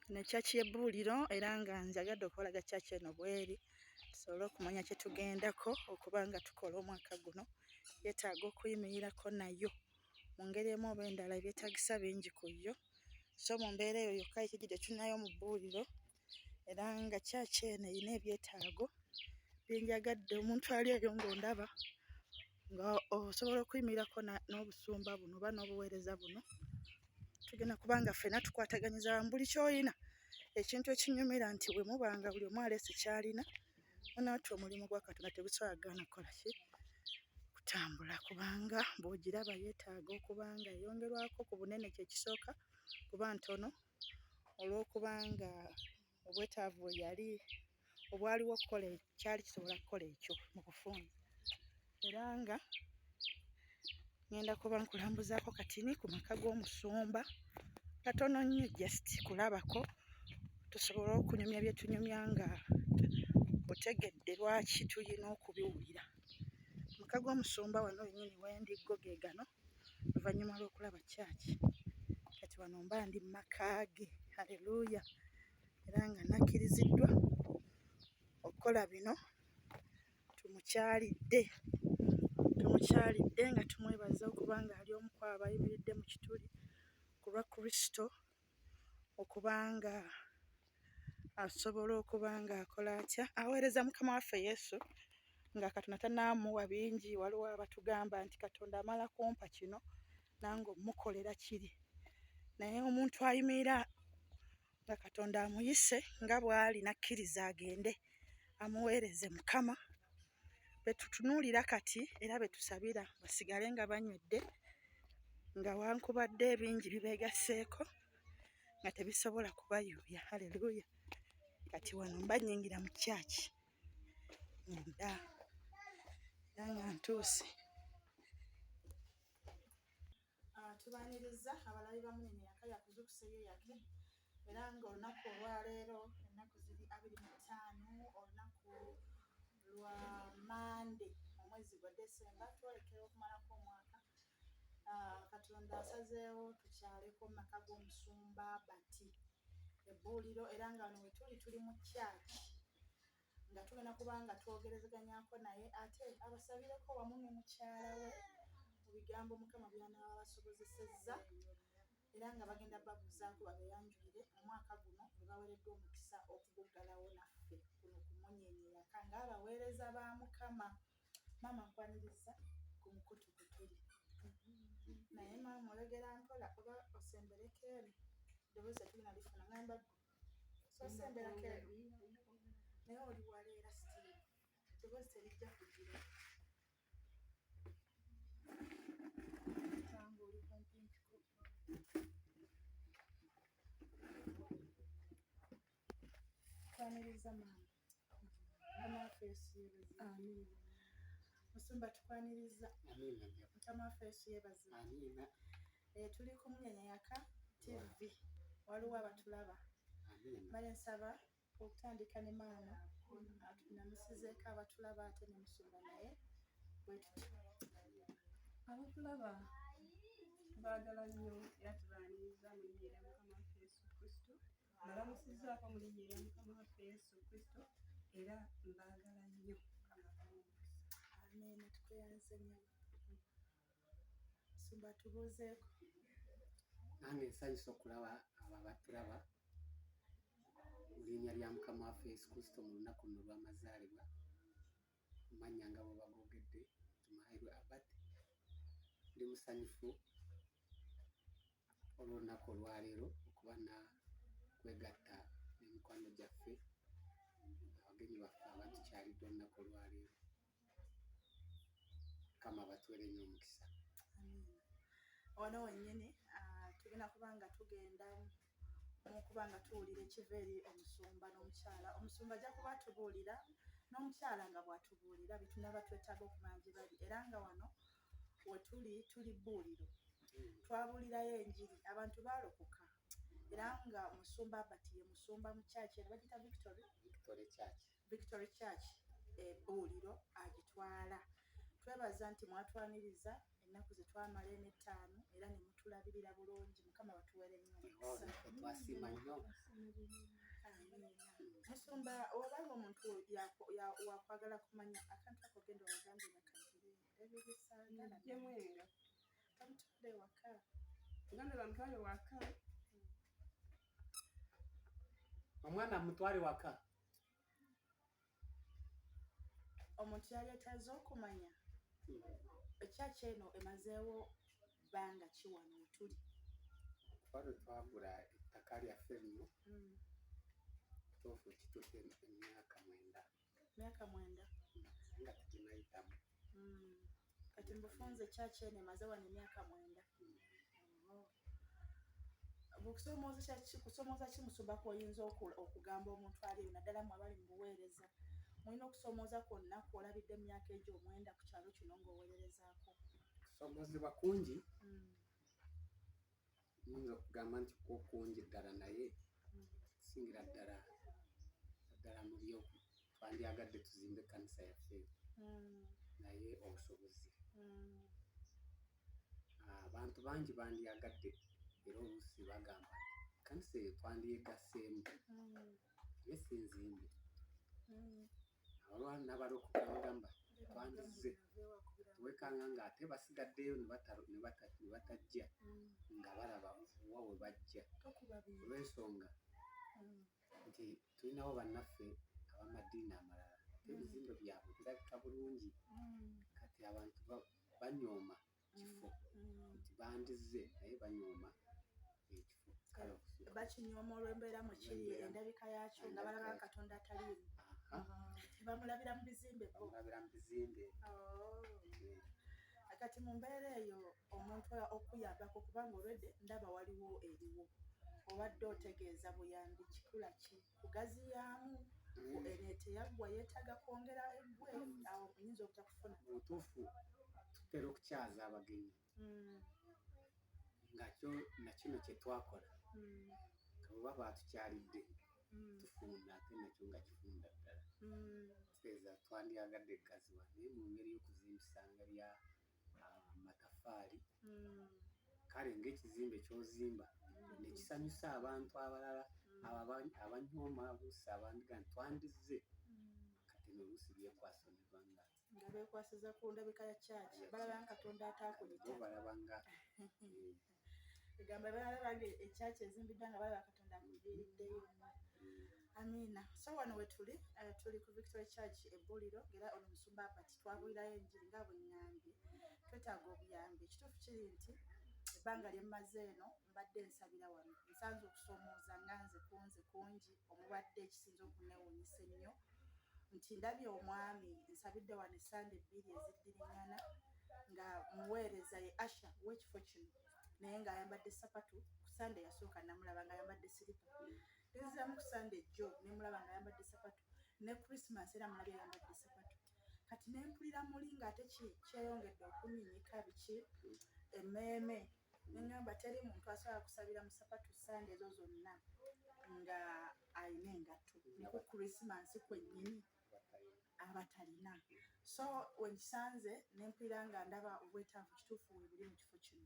Ne church y'ebbuliro era nga njagadde okulaga church eno bweri tusobole okumanya kye tugendako okuba nga tukola omwaka guno. Yeetaaga okuyimirirako nayo mu ngeri emu oba endala, ebyetaagisa bingi ku yo. So mu mbeera eyo yokka ekijjidde tulinayo mu bbuuliro era nga church eno erina ebyetaago byenjagadde omuntu ali eyo ng'ondaba nga osobola okuyimirirako n'obusumba buno oba n'obuweereza buno. Tugenda kuba nga ffenna tukwataganyiza wamu buli ky'olina. Ekintu ekinyumira nti bwe muba nga buli omu aleese ky'alina, onaattu omulimu gwa Katonda tegusobola kugaana kukola ki? Kutambula, kubanga bw'ogiraba yeetaaga okuba nga eyongerwako ku bunene kye kisooka kuba ntono, olw'okuba nga obwetaavu obwaliwo okukola kyali kisobola kukola ekyo mu bufunze. Era nga ngenda kuba nkulambuzaako katini ku maka g'omusumba katono nnyo, just kulabako tusobole okunyumya bye tunyumya nga otegedde lwaki tulina okubiwulira. Amaka g'omusumba wano wennyini wendiggo ge gano oluvannyuma lw'okulaba church. Kati wano mba ndi mu maka ge, haleluya, era nga nakkiriziddwa okukola bino. Tumukyalidde nga tumwebaza okuba nga ali omu ku abo abayimiridde mu kituli ku lwa Kristo, okuba nga asobola okuba nga akola atya, aweereza Mukama waffe Yesu, nga Katonda tannaamuwa bingi. Waliwo abatugamba nti Katonda amala kumpa kino nange omukolera kiri, naye omuntu ayimirira nga Katonda amuyise nga bw'ali n'akkiriza agende amuweereze Mukama, be tutunuulira kati era be tusabira basigale nga banywedde, nga wankubadde ebingi bibeegaseeko nga tebisobola kubayuuya, haleluya. Kati wano mba nnyingira mu church munda era nga ntuuse. Tubaaniriza abalabi ba Munene Yaka yakuzukusa ye yake, era nga olunaku olwaleero ennaku ziri 25 olunaku lwa Mande omwezi gwa December, twolekera okumalako omwaka. Katonda asazeewo tukyaleko mu maka g'omusumba Bati ebbuuliro, era nga wano we tuli mu church nga tugenda kuba nga twogerezeganyako naye ate abasabireko wamu ne mukyala we mu bigambo Mukama by'anaaba basobozesezza, era nga bagenda babuuzaako babeeyanjulire omwaka guno gwe baweereddwa omukisa okuguggalawo naffe kuno ku Munene Yaka ng'abaweereza ba Mukama. Maama nkwaniriza ku mukutu gwe tuli. Naye maama oyogera mpola oba osembereko eri? Eddoboozi tetulina lifuna ngamba ggwe. So osemberako eri? Naye oli wala era sitiimu. Eddoboozi terijja kugira. Tanga oli kumpi mpiko. Tukwaniriza maama. Mukama waffe Yesu yeebazibwe. Amiina. Musumba tukwaniriza. Amiina. Mukama waffe Yesu yeebazibwe. Amiina. Tuli ku Munene Yaka TV. Waliwo abatulaba. Amiina. Bale nsaba okutandika ne maama namusizeeko abatulaba ate ne musumba naye bwe tutyo. Abatulaba baagala nnyo era tubaaniriza mu linnya lya Mukama waffe Yesu Kristo. Mbalamusizzaako mu linnya lya Mukama waffe Yesu Kristo era mbaagala nnyo. Amiina, tukweyanze nnyo. Musumba tubuuzeeko. Nange nsanyusa okulaba abo abatulaba mu linnya lya Mukama waffe Yesu Kristo mu lunaku luno olw'amazaalibwa. Mu mannya nga bwe bagogedde Tumairwe Abati. Ndi musanyufu olw'olunaku olwaleero okuba na kwegatta n'emikwano gyaffe abagenyi baffe abatukyalidde olunaku olwaleero. Mukama batwere nnyo omukisa. Wano wennyini tugenda kuba nga tugenda okuba nga tuwulira ekiva eri omusumba n'omukyala. Omusumba ajja kuba atubuulira n'omukyala nga bw'atubuulira bitunaba twetaaga okumanya gye bali, era nga wano we tuli bbuuliro twabuulirayo enjiri, abantu baalokoka, era nga omusumba Bati ye musumba mu church eno bagita Victory Church ebbuuliro agitwala. Twebaza nti mwatwaniriza ennaku ze twamala eno 5 era ne mutulabirira bulungi. Mukama batuwere nnyo omukisa. Twasiima nnyo Musumba obanga omuntu wakwagala kumanya akantu ako genda obagambe nakagire ebyo bisaagala Jemwenga bamutwale waka nganda bamutwale waka omwana mutwale waka omuntu yaleetaze okumanya ekyaki eno emazeewo bbanga ki wano wetuli twali twagula ettaka lyaffe lino tuufu kituuke emyaka 9 nga tetunayitamu kati mbufunze ekyaki eno emaze wano emyaka 9 kusomooza ki Musumba kwoyinza okugamba omuntu ali eyo naddala mu abali mu buweereza mulina okusomooza kwonna kwolabidde mu myaka egyo 9 ku kyalo kino ng'oweererezaako okusomoozebwa kungi nyinza okugamba nti kungi ddala naye singira ddala mu byoku twandyagadde tuzimbe ekkanisa yaffe naye obusobozi abantu bangi bandyagadde era oluusi bagamba ekkanisa eyo twandyegasseemu naye sinzimbe abalwana n'abali okugamba twandize wekanga ng'ate basigaddeyo ne batajja nga balaba wa we bajja olw'ensonga nti tulinawo bannaffe ab'amadiini amalala ebizimbe byabwe birabika bulungi kati abantu banyooma kifo nti bandize naye banyooma ekifo bakinyooma olw'embeera mwe kiri endabika yaakyo nga balaba Katonda ataliimu bamulabira mu bizimbe kati mu mbeera eyo omuntu okuyambako kubanga olwedde ndaba waliwo eriwo obadde otegeeza buyambi kikula ki kugaziyaamu eno teyaggwa yeetaaga kwongera eggwe awo oyinza obutakufuna mu butuufu tutera okukyaza abagenyi nga kyo nakino kye twakola kabuba batukyalidde tufunda ate nakyo nga kifunda ddala tegeeza twandyagadde egaziwa naye mu ngeri y'okuzimbisa ngeri ya amatafaali kale ng'ekizimbe ky'ozimba nekisanyusa abantu abalala abanyooma oluusi abandiga nti twandize kati n'oluusi byekwasa omubanga nga beekwasiza ku ndabika ya kyaki balaba nga Katonda ataakunyita balaba nga egamba balaba nga ekyaki ezimbiddwa nga balaba Katonda akuviiriddeyo amiina so wano we tuli ku Victory Church ebbuliro era ono Musumba Albert twabuulirayo enjiri nga bwe ŋŋambye twetaaga obuyambi ekituufu kiri nti ebbanga lye mmaze eno mbadde nsabira wano nsanze okusoomooza nga nze kungi omubadde ekisinza okuneewuunyisa ennyo nti ndabye omwami nsabidde wano essande 2 eziddiringana nga muweereza ye Asha w'ekifo kino naye ng'ayambadde sapatu ku sande yasooka namulaba ng'ayambadde siripa neziramu ku sande jjo nemulaba ng'ayambadde sapatu ne Christmas era mulabye ayambadde sapatu kati nempulira muli ng'ate kyeyongedde okunyunyika biki emmeeme neŋŋamba teri muntu asobola kusabira mu sapatu sande ezo zonna nga alina engatto ne ku Christmas kwennyini abatalina so wenkisanze nempulira nga ndaba obwetaavu kituufu we buli mu kifo kino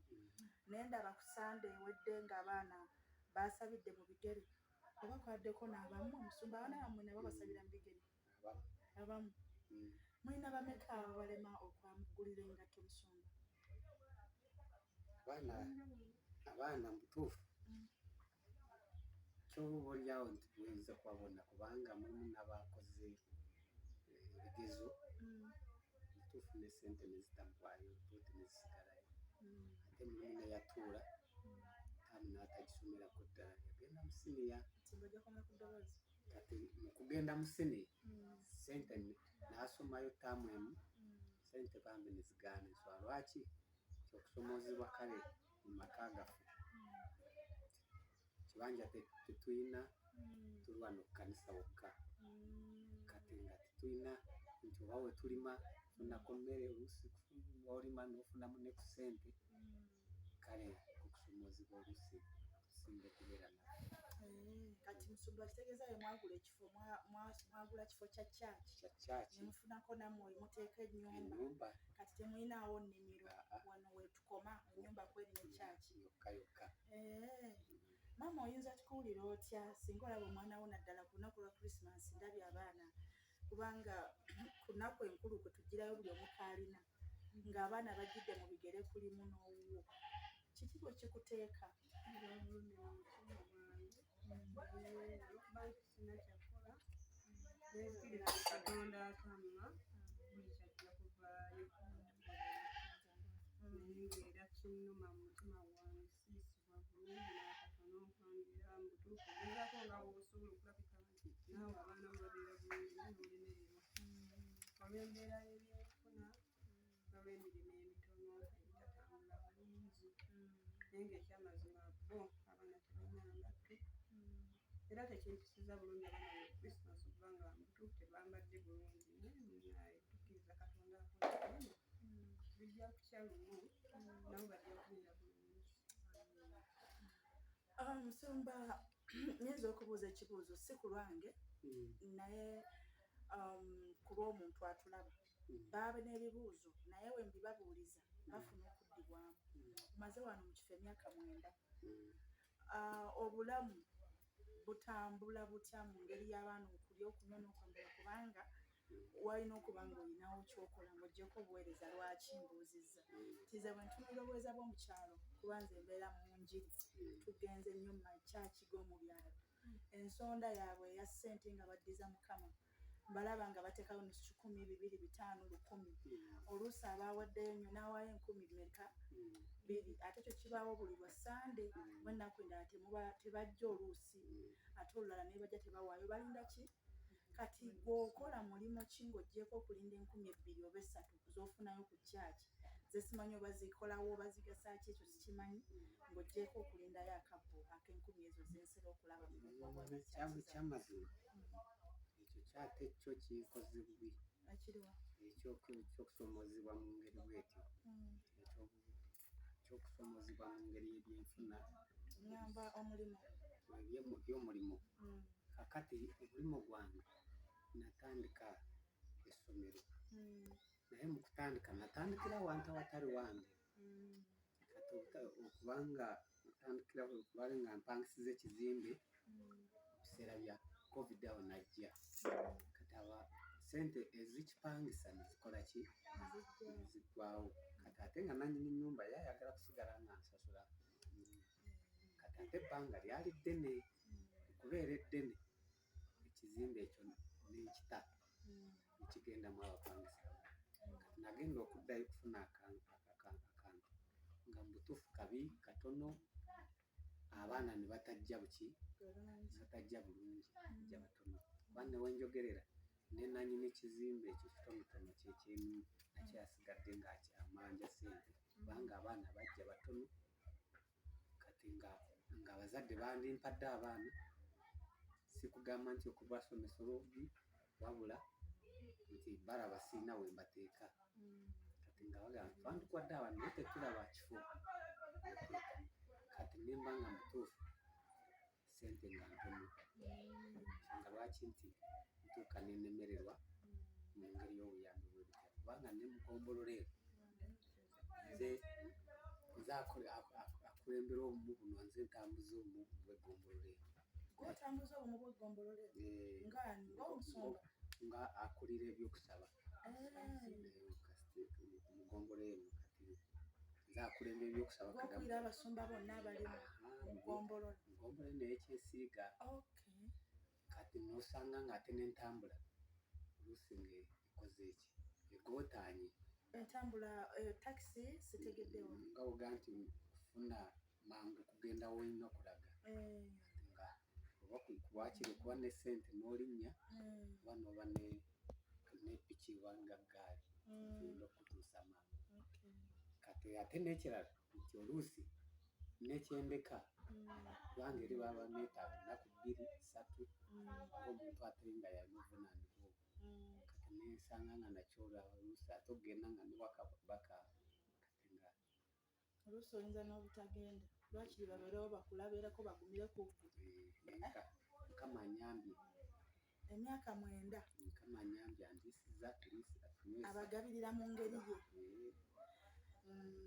naye ndaba ku sande ewedde ng'abaana basabidde mu bigere oba kwaddeko n'abamu Musumba abaana bammwe nabo basabira mu bigere abamu mulina bameka abalema okwamugulira engatto Musumba abaana mutuufu kyoba olyawo nti tuyinza kubabona kubanga mulimu n'abakoze ebigezo mutuufu ne ssente nezitagwayo tuuti nezisigalayo ate mulimu neyatuula taamu n'atagisomerako ddala yagenda mu siniya kati mu kugenda mu siniya ssente n'asomayo taamu emu ssente bambi nezigaana enswala lwaki kyokusomoozebwa kale mu maka gaffe kibanja tetulina tuli wano kkanisa wokka kati nga tetulina nti oba we tulima funako mmere oluusi olima n'ofunamu ne ku ssente kale okusomoozebwa oluusi tusinga okubeera naffe kati Musumba kitegeeza ye mwagula ekifo mwagula kifo kya kyaki nemufunako nammwe muteeka ennyumba kati temulinaawo nnimiro wano wetukoma ennyumba kweri ne kyaki yokka maama oyinza tukuwulira otya singa olaba omwana wo naddala ku lunaku lwa Christmas ndabye abaana kubanga ku nnaku enkulu kwe tugirayo buli omu kaalina ng'abaana bajjidde mu bigere kulimu n'owuwo kiki bwe kikuteeka bulumi mu mutima gwange olwokuba nti sina kyakola nekkiriza Katonda akamma buli kyajja kuvaayo naye ng'era kinnuma mu mutima gwange siisibwa bulungi n'akatono nkwangira mu butuufu ogezaako nga bw'osobola okulabika nti naawe abaana bo babeera bulungi n'olemererwa olw'embeera y'ebyenfuna n'olw'emirimu emitono ebitatambula bulungi naye ng'ekyamazima bo abaana tebalina ngatto era tekimpisiza bulungi abaana mu Christmas okuba nga mu butuufu tebambadde bulungi naye tukkiriza Katonda akola bijja kukya lumu nabo bajja kubeera bulungi. Musumba nyinza okubuuza ekibuuzo si ku lwange naye ku lw'omuntu atulaba baba n'ebibuuzo naye we mbibabuuliza bafuna okuddibwamu tumaze wano mu kifo emyaka 9 obulamu butambula butya mu ngeri y'abaana okulya okunywa n'okwambala kubanga walina okuba nga olinawo kyokola ng'oggyeko obuweereza lwaki mbuuzizza tize bwe ntunulira obuweereza bw'omu kyalo kuba nze mbeera mu njiri tugenze nnyo mu makyaki g'omu byalo ensonda yaabwe eya ssente nga baddiza mukama balaba nga bateekawo ne 100, 200, 500, 1000 oluusi abaawaddeyo nnyo n'awaayo 10,000 meka 2 ate ekyo kibaawo buli lwa Sande bw'ennaku endala tebajja oluusi ate olulala naye bajja tebawaayo balinda ki kati gw'okola mulimu ki ng'oggyeko okulinda 2,000 oba 3 z'ofunayo ku kyaki ze simanyi oba zikolawo oba zigasaaki ekyo sikimanyi ng'oggyeko okulindayo akabbo ak'enkumi ezo zensera okulaba kyamazima ekyo kyate kyo kikoze bubi ekiriwa ekyokusomozebwa mu ngeri bwetyo ekyokusomozebwa mu ngeri y'ebyenfuna ngamba omulimu by'omulimu kakati omulimu gwange natandika essomero naye mu kutandika natandikira wantu awatali wange kati okubanga natandikira kubanga nga mpangisiza ekizimbe mu biseera bya covid awo najja kati aba sente ezikipangisa nezikola ki ziggwawo kati ate nga nannyini nnyumba yayagala kusigala nga nsasula kati ate ebbanga lyali ddene okubeera eddene ekizimbe ekyo n'ekita nekigendamu abapangisa kati nagenda okuddayo kufuna akantu nga mu butuufu kabi katono abaana ne batajja buki batajja bulungi ajja batono kuba ne wenjogerera ne nannyini ekizimbe ekyo kitonotono kyekyemu nakyo yasigadde ng'akyamanja ssente kubanga abaana bajja batono kati nga abazadde bandimpadde abaana si kugamba nti okubasomesa olwobubi wabula nti balaba siina we mbateeka kati nga bagamba twandikwadde abaana naye tetulaba kifo kati nemba nga mutuufu ssente nga ntono nsonga lwaki nti ntuuka nenemererwa mu ngeri y'obuyambi bwebitya kubanga ne mugombolole nze akulembera obumu buno nze ntambuza obumu bwegombolole otambuza obumu bwegombolole ng'omusumba nga akulira ebyokusaba mugombolole kati nze akulembera ebyokusaba gwokulira abasumba bonna abali mu gombolole naye kyesiiga kati nosanga ng'ate n'entambula oluusi ng'ekoze eki egootaanye entambula takisi sitegeddewo nga woga nti kufuna mangu kugenda woolina okulaga nga oba wakiri okuba ne ssente n'olinnya oba n'oba ne piki wanga ggaali genda okutuusa mangu kati ate n'ekirala nti oluusi nekyendeka kubanga eri baba neetaaga ennaku 2, 3 ng'omuntu ate nga yamuvunaanibwa kati nensanga nga nakyolaba oluusi ate okugenda nga newaka baka kati nga oluusi oyinza n'obutagenda lwakiri babeerewo bakulabeerako bagumire ku Mukama anyambye emyaka 9 Mukama anyambye andisiza abagabirira mu ngeri ye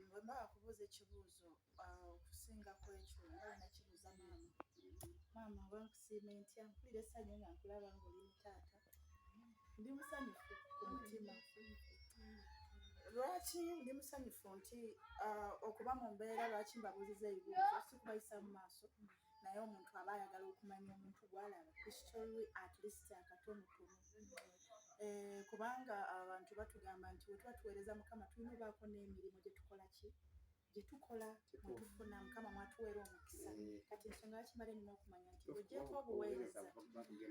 bwe mba bakubuuza ekibuuzo okusinga ku ekyo nga wena kibuuza kubuuza maama oba nkusiime ntya mpulira essanyu nga nkulaba ng'oli mu taata ndi musanyufu ku mutima. Lwaki ndi musanyufu nti okuba mu mbeera lwaki mbabuuziza ebibuuzo si kubayisa mu maaso naye omuntu aba ayagala okumanya omuntu gw'alaba history at least akatonotono. Kubanga abantu batugamba nti bwe tuba tuweereza Mukama tulina obaako n'emirimu gye tukola mwe tufuna Mukama mwatuweera omukisa. Kati ensonga lwaki mbadde nina okumanya nti bw'oggyeko obuweereza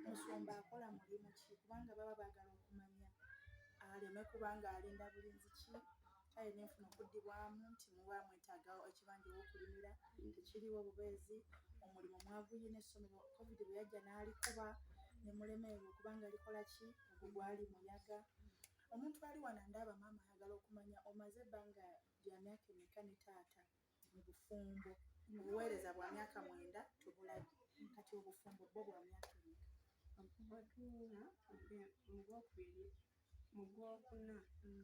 musumba akola mulimu ki kubanga baba baagala okumanya aleme kubanga alinda bulinzi ki kale nenfuna okuddibwamu nti muba mwetaaga ekibanja ow'okulimira tekiriwo bubeezi omulimu mwaguyina essomero covid bwe yajja n'alikuba ne mulemererwa okubanga likola ki ogwo gwali muyaga. Omuntu ali wano ndaba maama ayagala okumanya omaze ebbanga lya myaka emeka ne taata mu bufumbo obuweereza bwa myaka 9 tubulabye kati obufumbo bwo bwa myaka emeka? Batuuna mu gwokuna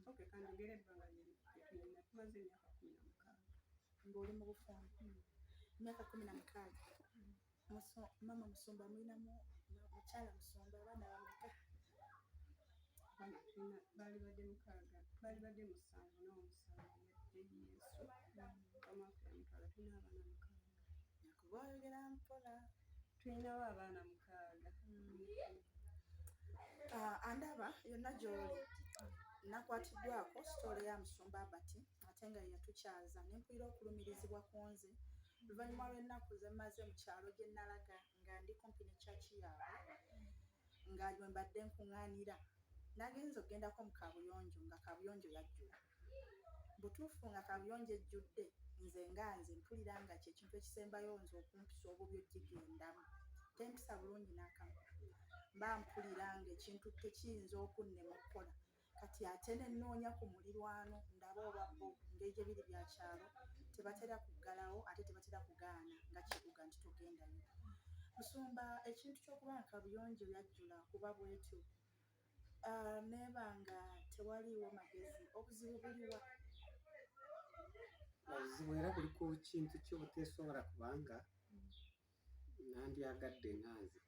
oke kanjogera ebbanga lyetulina tumaze emyaka 16 ng'oli mu bufumbo emyaka 16. Mama Musumba mulinamu mukyala Musumba abaana bameka? baali badde 7 n'omusanvu yadde Yesu Kamwaffe yamutwala tulina abaana 6. Nakuba oyogera mpola. Tulinawo abaana 6. Andaba yonna gy'oli nakwatiddwako sitole ya Musumba Albert ate nga yeyatukyaza ne mpulira okulumirizibwa ku nze oluvannyuma lw'ennaku ze mmaze mu kyalo gye nalaga nga ndi kumpi ne kyaki yaabwe nga bwe mbadde nkuŋŋaanira nagenza okgendako mu kaabuyonjo nga kaabuyonjo yajjula. Butuufu nga kaabuyonjo ejjudde nze mpulira nga kyekintu ekisembayo nze okumpisa obubi ogigendamu tempisa bulungi n'akamu mba mpulira nga ekintu tekiyinza okunnema okukola kati ate nenoonya ku mulirwano ndaba oba bo ngeri gye biri bya kyalo tebatera kuggalawo ate tebatera kugaana nga kibuga nti togendayo. Musumba ekintu ky'okuba nga kaabuyonjo yajjula kuba bwetyo neeba nga tewaliiwo magezi obuzibu buliwa? Obuzibu era buli ku kintu ky'obuteesobola kubanga nandyagadde nga nze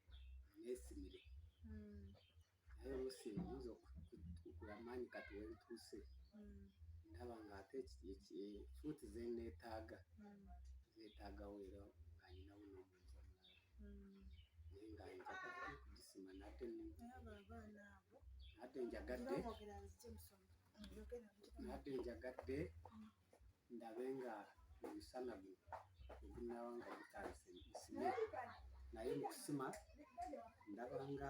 neesimire naye oluusi nyinza okugula amaanyi kati wentuuse ndaba nga ate fuuti zeneetaaga zeetaagawo era nga nyinawo n'omuntu omulala naye nga njagadde kugisima nadde njagadde ndabe nga omusana ogunaaba nga gutandise nsime naye mu kusima ndaba nga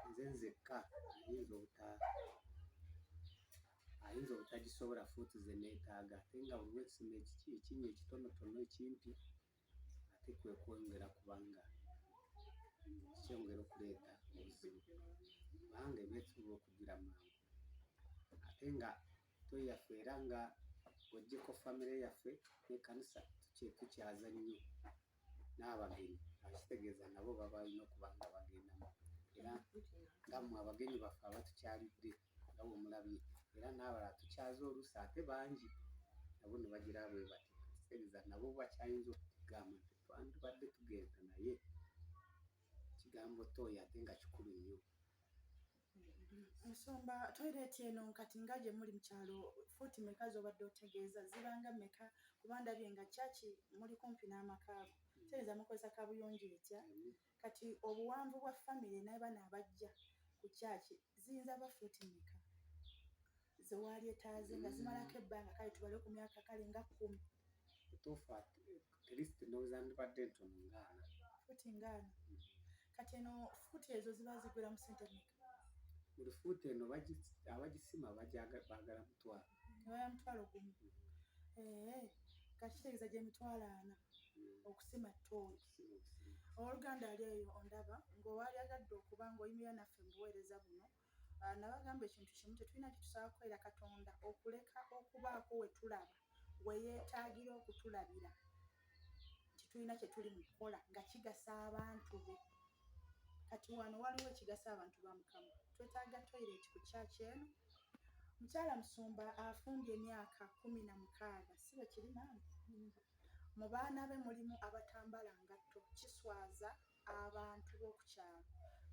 nze nzekka ayinza obutagisobola fuuti ze neetaaga ate nga buli lwekisima ekinnya ekitonotono ekimpi ate kwe kwongera kubanga kyongera okuleeta obuzibu kubanga ebyetusobola okugira mangu ate nga toyaffe era nga oggyeko famire yaffe n'ekkanisa tukyaza nnyo n'abagenyi akitegeeza nabo baba balina okuba nga bagendamu era nga mmwe abagenyi baffe abatukyalidde nga bwe mulabye era n'abalala tukyaza oluusi ate bangi nabo ne bagira bwe bati kitegeeza nabo bakyayinza okugamba nti twandibadde tugenda naye kigambo tooyo ate nga kikulu nnyo. Musumba toilet eno kati nga gye muli mu kyalo fuuti meka z'obadde otegeeza zibanga meka kuba ndabye nga kyaki muli kumpi n'amakaago tegeeza mukozesa kaabuyonjo etya kati obuwanvu bwa famire n'abaana abajja ku kyaki ziyinza ba fuuti meka ze waali etaaze nga zimalako ebbanga kale tubale ku myaka kale nga 10 butuufu atleast ndowooza ndibadde ntono ngaana fuuti ngaana kati eno fuuti ezo ziba zigwera mu ssente meka? buli fuuti eno abagisima baagala mutwalo nebaya mutwalo gumu kati kitegeeza gye mitwalo 4 okusima ttooyi. Oluganda ali eyo ondaba ng'owaali agadde okuba ng'oyimirira naffe mu buweereza buno nabagamba ekintu kimu tetulina kitusaba kwera Katonda okuleka okubaako we tulaba we yeetaagira okutulabira nti tulina kye tuli mu kukola nga kigasa abantu be. Kati wano waliwo ekigasa abantu ba Mukama twetaaga toilet ku kyaki eno. Mukyala Musumba afumbye emyaka 16 si bwe kiri maama mu baana be mulimu abatambala ngatto, kiswaza abantu b'okukyalo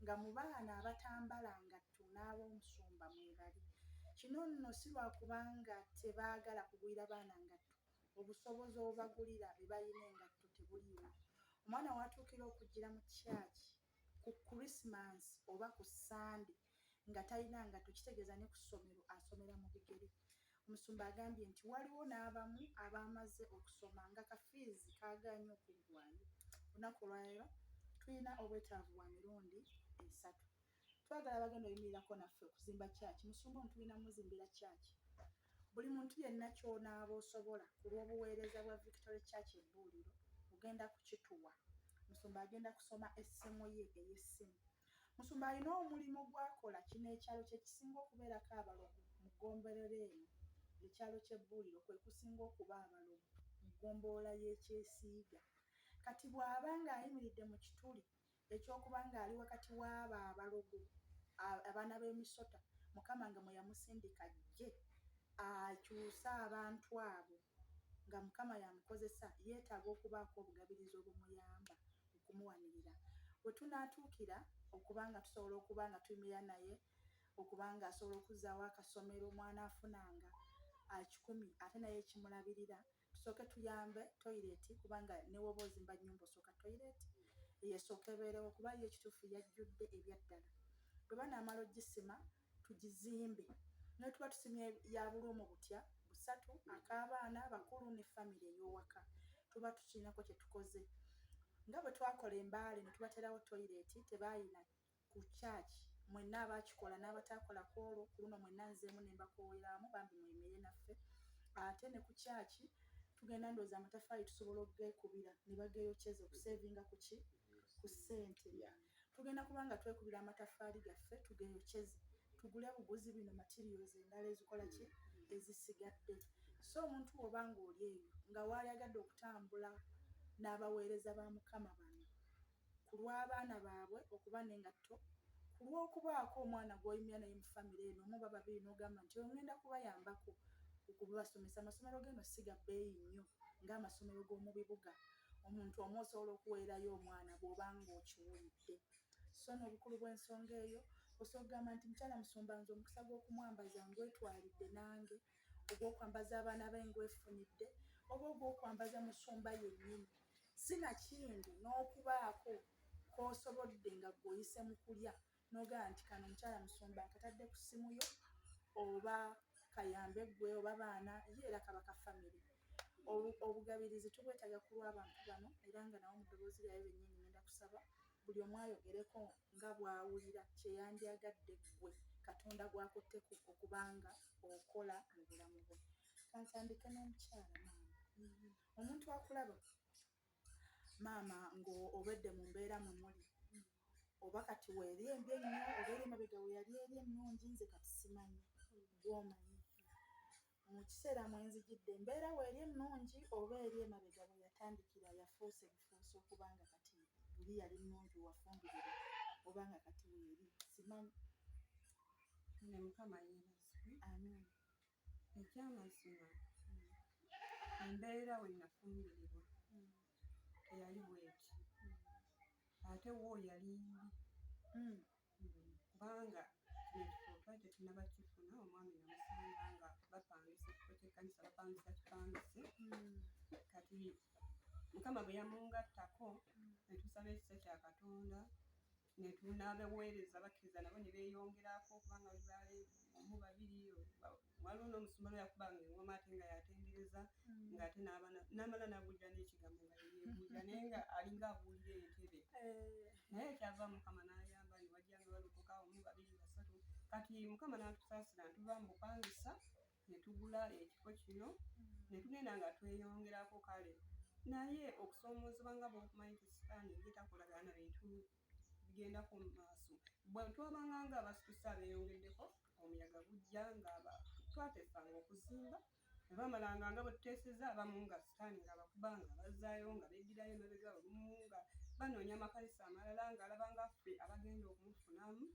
nga mu baana abatambala ngatto n'ab'omusumba mwebali. Kino nno si lwakubanga tebaagala kugulira baana ngatto, obusobozi obubagulira bye balina engatto tebuliwo. Omwana w'atuukira okugira mu kyaki ku Krisimansi oba ku Sande nga talina ngatto, kitegeeza ne ku ssomero asomera mu bigere. Omusumba agambye nti waliwo n'abamu abaamaze okusoma nga kafiizi kaagaanye okuggwaayo. Olunaku olwaleero tulina obwetaavu bwa mirundi 3. Twagala abagenda oyimirirako naffe okuzimba kyaki. Musumba ono tulina muzimbira kyaki. Buli muntu yenna ky'onaaba osobola ku lw'obuweereza bwa Victory Church Ebbuuliro ogenda kukituwa. Musumba agenda kusoma essimu ye ey'essimu. Musumba alina omulimu gw'akola kino ekyalo kye kisinga okubeerako abalogo mu ggombolola eno. Ekyalo ky'Ebbuuliro kwe kusinga okuba abalogo mu ggombolola y'Ekyesiiga. Kati bw'aba ng'ayimiridde mu kituli eky'okuba ng'ali wakati w'abo abalogo abaana b'emisota, Mukama nga mwe yamusindika ajje akyuse abantu abo nga Mukama yamukozesa, yeetaaga okubaako obugabirizi obumuyamba okumuwanirira. Bwe tunaatuukira okuba nga tusobola okuba nga tuyimirira naye okuba nga asobola okuzzaawo akasomero omwana afunanga 10 ate naye ekimulabirira, tusooke tuyambe toyireti kubanga ne woba ozimba nnyumba osooka toyireti yesooka ebeerewo kuba ye ekituufu yajjudde ebyaddala. Bwe banaamala ogisima tugizimbe. Ne tuba tusimye ya bulumu butya 3 ak'abaana bakulu ne famire ey'owaka, tuba tukirinako kye tukoze. Nga bwe twakola embaale ne tubaterawo toyireti tebaayina ku kyaki, mwenna abaakikola n'abataakolako olwo ku luno mwenna nzeemu ne mbakooweramu bambi mweyimirire naffe. Ate ne ku kyaki tugenda ndowooza amataffaali tusobola ogeekubira ne bageeyokyeza okuseevinga ku ki? Ku ssente. Tugenda kuba nga twekubira amataffaali gaffe tugeeyokyeze, tugule buguzi bino materials endala ezikola ki? Ezisigadde. So omuntu bw'oba ng'oli eyo nga waayagadde okutambula n'abaweereza ba Mukama bano ku lw'abaana baabwe okuba n'engatto, ku lw'okubaako omwana gw'oyimira naye mu famire eno omu oba babiri n'ogamba nti ogenda kubayambako okubasomesa. Amasomero g'eno si ga bbeeyi nnyo ng'amasomero g'omu bibuga. Omuntu omu osobola okuweerayo omwana bw'oba ng'okiwulidde. So n'obukulu bw'ensonga eyo osobola okugamba nti mukyala Musumba nze omukisa gw'okumwambaza ngwetwalidde nange, ogw'okwambaza abaana be ngwefunidde, oba ogw'okwambaza Musumba yennyini. Sinakindi n'okubaako k'osobodde nga gw'oyise mu kulya n'ogamba nti kano mukyala Musumba akatadde ku ssimu yo oba kayambe ggwe oba baana ye era kaba ka famire. Obugabirizi tubwetaaga ku lw'abantu bano era nga nawo mu ddoboozi lyayo bennyini ngenda kusaba buli omu ayogereko nga bw'awulira kyeyandyagadde ggwe Katonda gw'akutteko okubanga okola mu bulamu bwe. Kantandike n'omukyala maama. Omuntu akulaba maama ng'obedde mu mbeera mwe muli, oba kati weeri embi ennyo oba eri emabega we yali eri ennungi, nze kati simanyi gw'omanyi. Mu kiseera mwe nzijidde embeera weeri ennungi oba eri emabega we yatandikira yafuuse bufuusi okuba nga kati buli yali nnungi wafumbirira oba nga kati weeri simanyi. Ne Mukama yeebazibwe. Amen. Ekyamazima embeera we nafumbirirwa teyali bweti, ate wo yali mbi. Kubanga ekifo twali tetunnaba kifuna, omwami namusanga nga bapangisa ekifo ky'ekkanisa, bapangisa kipangise. Kati Mukama bwe yamungattako ne tusaba ekisa kya Katonda ne tunaabaweereza bakkiriza nabo ne beeyongerako kubanga baali omu babiri. Waliwo n'omusumba lwe yakubanga engoma ate nga yatendereza ng'ate n'amala n'abuulira n'ekigambo nga yeebuulira naye nga alinga abuulira entebe. Naye ekyava Mukama n'ayamba ne wajja nga balokoka omu babiri basatu. Kati Mukama n'atusaasira ne tuva mu bupangisa ne tugula ekifo kino ne tugenda nga tweyongerako. Kale naye okusoomoozebwa nga bw'okumanyi nti sitaani ye takolagana na bintu bigendako mu maaso. Bwe twabanga ng'abasitusa abeeyongeddeko, omuyaga gujja nga twatesanga okuzimba ne bamalanga nga bwe tuteeseza abamu nga sitaani ng'abakuba nga bazzaayo nga beddirayo emabega, olumu nga banoonya amakalisa amalala ng'alaba nga ffe abagenda okumufunamu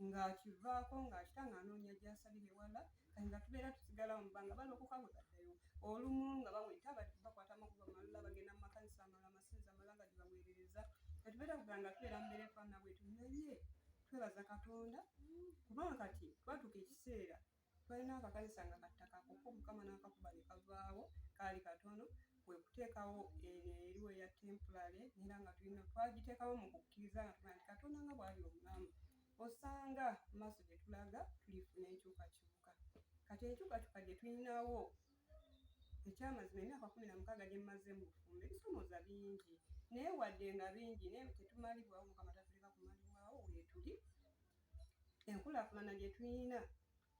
ng'akivaako ng'akita ng'anoonya gy'asabira ewala, kati nga tubeera tusigalawo mu bbanga balokoka bwe baddayo olumu nga baweta bakwata amakubo amalala bagenda mu makanisa amalala amasinza amalala nga gibaweerereza kati beera kuganga tubeera mbeera efaana bwetu naye twebaza Katonda kubanga kati twatuuka ekiseera twalina akakanisa nga kattakako Mukama n'akakuba ne kavaawo kaali katono kwe kuteekawo eriwo eya temporary era nga twagiteekawo mu kukkiriza nga tugaa nti Katonda nga bw'ali omulamu osanga mu maaso gye tulaga tulifuna enkyukakyuka kati enkyukakyuka gye tulinawo ekyamazima emyaka 16 gye mmaze mu bufumbo ebisomooza bingi naye wadde nga bingi naye tetumalibwawo Mukama tatuleka kumalibwawo weetuli enkulaakulana gye tulina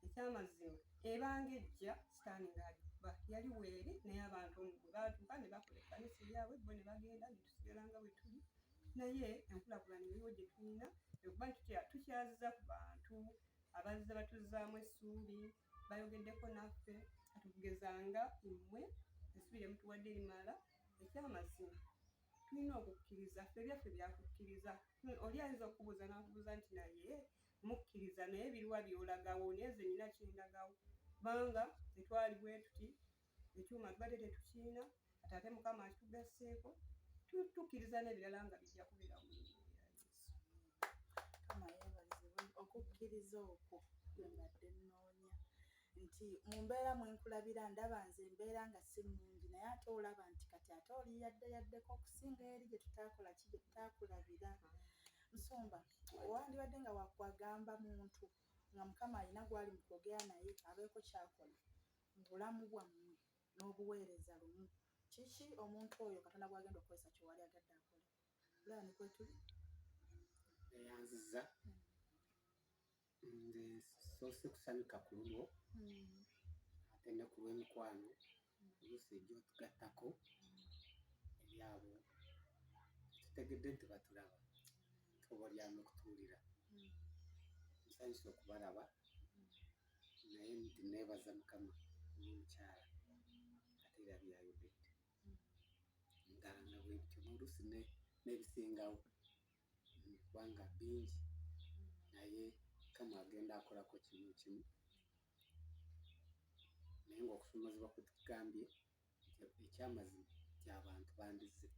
ekyamazima ebanga ejja sitaani ng'agiba yali weeri naye abantu bwe baatuuka ne bakola ekkanisa eryabwe bo ne bagenda ne tusigala nga bwe tuli naye enkulaakulana eriwo gye tulina ekuba tukyaziza ku bantu abazze batuzzaamu essuubi bayogeddeko naffe katugezanga mmwe essuubi lye mutuwadde limala ekyamazima tulina okukkiriza ffe byaffe byakukkiriza oli ayinza okubuuza n'akubuuza nti naye mukkiriza naye biruwa byolagawo naye nze nina kyendagawo kubanga tetwali bwe tuti ekyuma tubadde tetukiina kati ate Mukama akitugasseeko tukkiriza n'ebirala nga bijja kubeera mu Yesu. Mukama yeebazibwe okukkiriza okwo gwe mbadde nnoonya nti mu mbeera mwe nkulabira ndaba nze embeera nga si nnungi naye ate olaba nti kati ate oli yaddeyaddeko okusinga eri gye tutaakola ki gye tutaakulabira Nsumba wandibadde nga wakwagamba muntu nga Mukama alina gwali mu kwogera naye abeeko kyakola mu bulamu bwammwe n'obuweereza lumu kiki omuntu oyo Katonda gw'agenda okukozesa kyewali agadde akola olaba ne kwetuli eyanziza nze soose kusanyuka ku lulwo ate ne ku lw'emikwano oluusi ejja otugattako ebyabo tutegedde nti batulaba oba olyama okutuwulira nsanyusa okubalaba naye nti neebaza Mukama n'omukyala ate era byayogedde ndala nga bwe bityo n'oluusi n'ebisingawo kubanga bingi naye Mukama agenda akolako kimu kimu naye ng'okusumazibwa kwe tukugambye ekyamazima nti abantu bandizze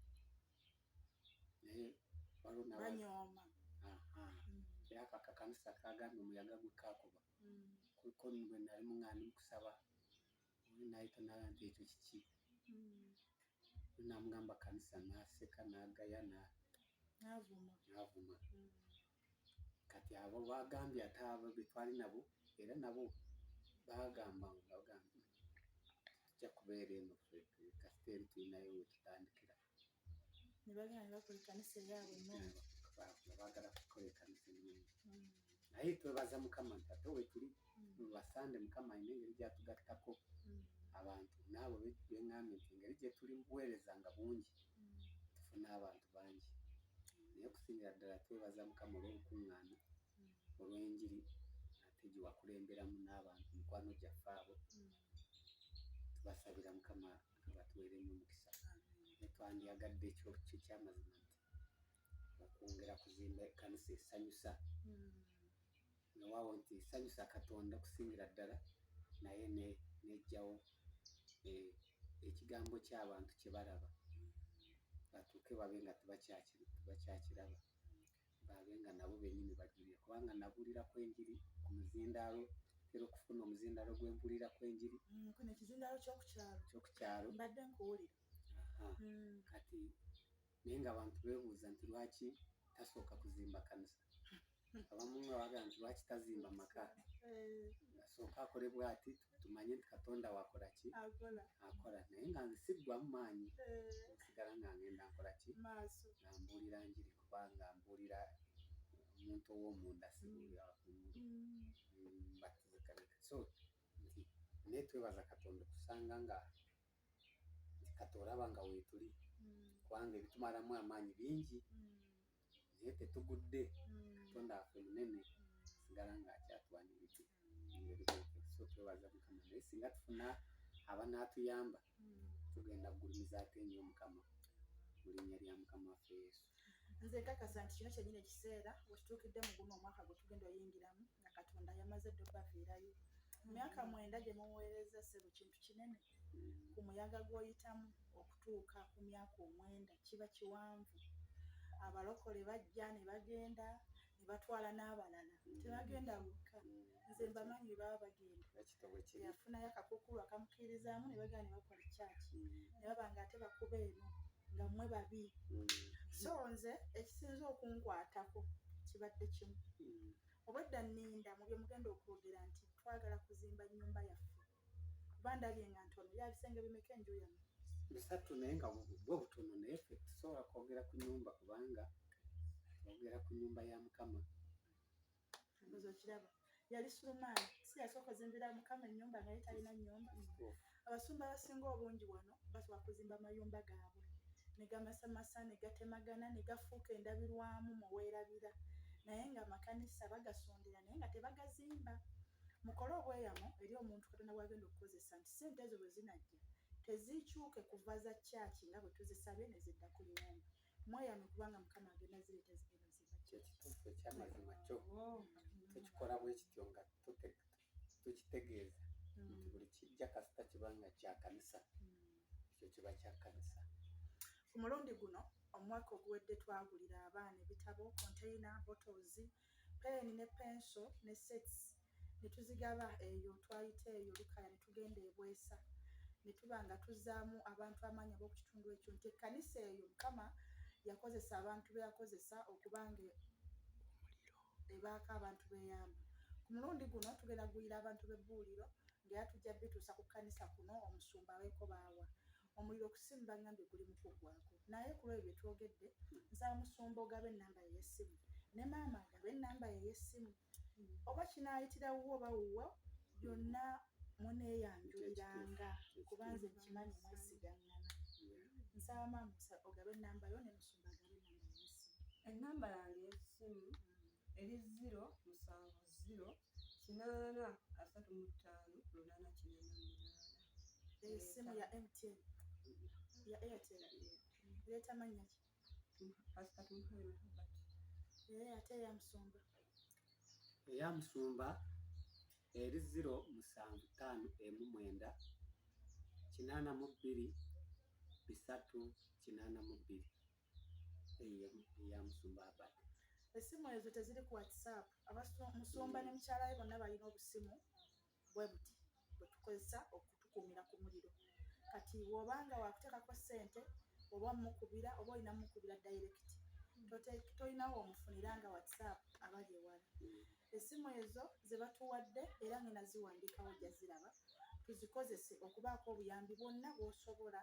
naye waliwo banyooma era ako akakanisa kagambye omuyaga gwe kaakuba kuliko bwe nali muŋŋaani mu kusaba oli naayita naga nti ekyo kiki namugamba kanisa n'aseka n'agaya n'avuma kati abo bagambye ate abo be twali nabo era nabo bagamba tujja kubeera eno kasiteeri tulinayo we tutandikira ne bagenda ne bakola ekkanisa eyaabwe ennungi baagala kukola ekkanisa ennungi naye twebaza Mukama nti ate we tuli basande Mukama alina engeri gy'atugattako abantu naabo beŋŋambye nti engeri gye tuli mu buweereza nga bungi tufune abantu bangi naye okusingira ddala twebaza Mukama olw'obukuŋŋaana olw'enjiri ate gye wakulemberamu n'abantu mikwano gyaffe abo tubasabira Mukama abatuweeremu omukisa netwandiyagadde ekyo kyamazima nti okwongera kuzimba ekkanisa esanyusa newaawo nti esanyusa Katonda okusingira ddala naye nejjawo ekigambo ky'abantu kye balaba batuuke babe nga tebakyakiraba babe nga nabo bennyini bajulira kubanga nabuulirako enjiri ku muzindaalo era okufuna omuzindaalo gw'empulirako enjiri kuno ekizindaalo ky'okukyalo mbadde nkuwulira kati naye ng'abantu beebuuza nti lwaki tasooka kuzimba kanisa abamu nga bagaa nti lwaki tazimba maka asooka akole bw'ati tumanye nti Katonda wakola ki akola naye nga nze siggwamu maanyi nsigala nga ngenda nkola ki nga mbuulira njiri kubanga mbuulira omuntu ow'omunda sibuulira wakungulu mbatizikabika so nti naye twebaza Katonda okusanga nga nti kati olaba nga weetuli kubanga ebitumalamu amaanyi bingi naye tetugudde Katonda waffe munene sigala ng'akyatuwaniridde so twebaza Mukama naye singa tufuna abanaatuyamba tugenda kugulumiza ate nnyo Mukama mu linnya lya Mukama waffe Yesu. Nze nkakasa nti kino kyennyini ekiseera we tutuukidde mu guno omwaka gwe tugenda oyingiramu nga Katonda yamaze dde obaviirayo myaka 9 gye muweereza ssebo kintu kinene ku muyaga gw'oyitamu okutuuka ku myaka 9 kiba kiwanvu. Abalokole bajja ne bagenda ne batwala n'abalala, tebagenda bokka. Nze mbamanyi baba bagenda yafunayo akakuukulu akamukkiririzaamu ne bagenda ne bakola kyaki ne baba nga ate bakuba eno nga mmwe babi. So nze ekisinza okunkwatako kibadde kimu. Obwedda nninda mu bye mugenda okwogera nti twagala kuzimba nnyumba yaffe kuba ndabye nga ntono ya bisenge bimeka enju yammwe? 3 naye nga bwo butono naye ffe tusobola kwogera ku nnyumba kubanga twogera ku nnyumba ya Mukama. Mbuzo kiraba yali Sulemaani si yasooka kuzimbira Mukama ennyumba nga ye talina nnyumba. Abasumba abasinga obungi wano basobola kuzimba mayumba gaabwe ne gamasamasa ne gatemagana ne gafuuka endabirwamu mu weerabira, naye nga makanisa bagasondera naye nga tebagazimba. Mukole obweyamo eri omuntu Katonda bw'agenda okukozesa nti ssente ezo bwe zinajja teziikyuke kuva za kyaki nga bwe tuzisabye ne zidda ku nnyumba. Mweyame kubanga Mukama agenda zireeta zigenda zimba kyaki. Ekituufu ekyamazima kyo tukikola bwe kityo nga tukitegeeza nti buli kijja kasita kibanga kya kanisa ekyo kiba kya kanisa. Ku mulundi guno omwaka oguwedde twagulira abaana ebitabo, container, bottles, pen ne pencil ne sets ne tuzigaba eyo twayita eyo Lukaya ne tugenda ebwesa ne tuba nga tuzzaamu abantu amaanyi ab'okukitundu ekyo nti ekkanisa eyo Mukama yakozesa abantu be yakozesa okubanga ebaako abantu beyamba. Ku mulundi guno tugenda kugulira abantu b'ebbuuliro ng'era tujja bituusa ku kkanisa kuno omusumba aweeko baawa. Omuliro kusimu bangambye guli mu kuggwaako naye ku lwebyo bye twogedde nsaba musumba ogabe ennamba ye y'essimu ne maama agabe ennamba ye y'essimu oba kinaayitira wuwo oba wuwo byonna muneeyanjuliranga kuba nze nkimanyi mwesigaŋŋana. Nsaba maama ogabe ennamba yo ne musumba agabe ennamba ye y'essimu. Ennamba yange y'essimu eri 07035858448. Essimu ya MTN ya Airtel leeta mannya ki? Ate eya musumba? Eya musumba eri 075282 eya musumba Abad. Essimu ezo teziri ku WhatsApp. Musumba ne mukyala we bonna balina obusimu bwe buti bwe tukozesa okutukuumira ku muliro. Kati bw'obanga waakuteekako ssente oba mukubira oba olina mukubira direct tolinawo omufunira nga WhatsApp abali ewala. Essimu ezo ze batuwadde era ngenda ziwandiikawo ojja ziraba tuzikozese okubaako obuyambi bwonna bw'osobola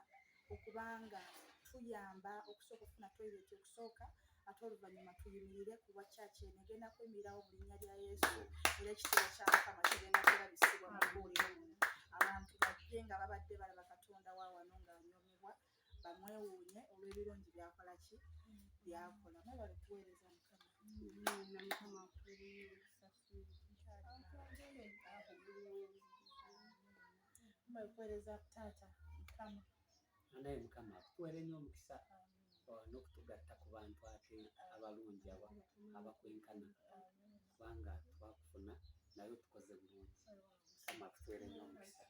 okubanga tuyamba okusooka okufuna toyireti okusooka ate oluvannyuma tuyimirire ku bwa kyaki eno egenda kuyimirirawo mu linnya lya Yesu era ekitiibwa kya Mukama kigenda kulabisibwa mu bbuuliro muno. Abantu bajje nga babadde balaba Katonda wa wano ng'anyoomebwa bamwewuunye olw'ebirungi byakola ki byakola. Mwebale kuweereza Mukama. Mwebale kuweereza taata Mukama. Naye Mukama akutuwere nnyo omukisa n'okutugatta ku bantu ate abalungi abakwenkana kubanga twakufuna naye tukoze bulungi. Mukama akutuwere nnyo omukisa.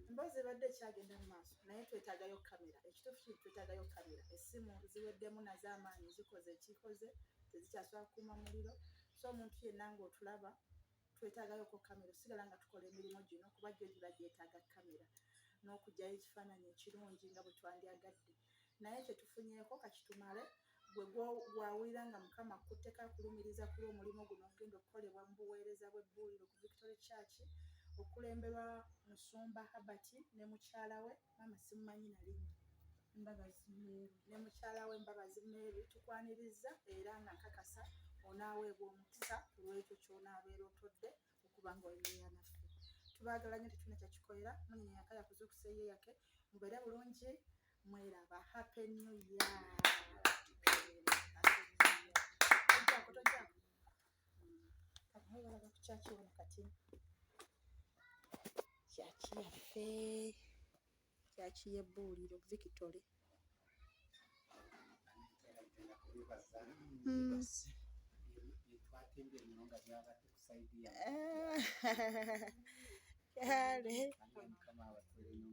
Emboozi ebadde ekyagenda mu maaso naye twetaagayo kamera. Ekituufu kiri twetaagayo kamera. Essimu ziweddemu nazo amaanyi zikoze ekikoze tezikyasobola kukuuma muliro. So omuntu yenna ng'otulaba twetaagayoko kamera osigala nga tukola emirimu gino kuba gyo giba gyetaaga kamera n'okugyayo ekifaananyi ekirungi nga bwe twandyagadde. Naye kye tufunyeeko kakitumale gwe gwawulira nga Mukama akutteko akulumiriza ku lw'omulimu guno ogenda okukolebwa mu buweereza bw'ebbuuliro ku Victory Church okulemberwa Musumba Herbert ne mukyala we maama simumanyi na linnya ne mukyala we Mbabazi Mary. Tukwaniriza era nga nkakasa onaaweebwa omukisa ku lw'ekyo ky'onaabeera otodde okuba ng'oyimirira naffe. Tubaagala nnyo tetulina kyakikolera munyenye yakaya kuzuukuseeyo yake mubeere bulungi mweraba. Happy New Year. Balaga ku kyaki wano kati kyaki yaffe kyaki y'ebbuuliro Victory. Twatimbye ennyo nga byabadde sayidi ya kale Mukama abafuule